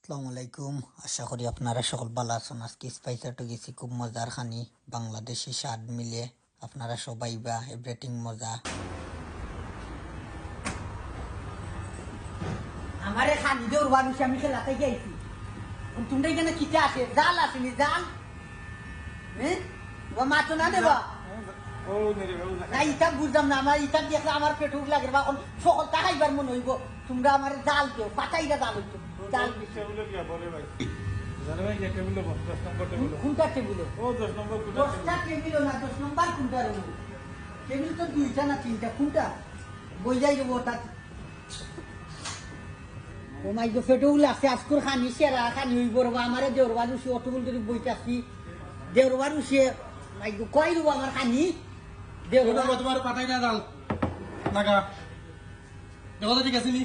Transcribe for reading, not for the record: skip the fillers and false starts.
আসসালামু আলাইকুম। আশা করি আপনারা সকল ভালো আছেন। আজকে স্পাইসারটা গেছি খুব মজার খানি বাংলাদেশি স্বাদ মিলে আপনারা সবাই বা এভরিথিং মজা। আমারে খানি দেওর মানুষ আমি খেলাতে গেছি তোমরা এখানে কিতে আসে জাল আসেনি জাল হ্যাঁ ও মাছ না দেবা না ইটা বুঝলাম না আমার ইটা দেখলে আমার পেট উঠ লাগে এখন সকল টাকাইবার মনে হইব তোমরা আমার জাল দেও পাতাইরা জাল হইতো জাল কোনটা টেবিলে 10টা টেবিল না 10 নম্বর কোনটা টেবিল তো 2টা না 3টা কোনটা বই যাই দেবো ওটা ও মাই গো ফেটুল আছে আজকুর খানি সেরা খানি হইব রে আমারে দেওরবার উসি অটোবুল করে বইতাছি দেওরবার উসি মাই গো কই রব আমার খানি দেওরবার তোমার পাঠাই না জাল নাগা দেখো তো ঠিক আছে নি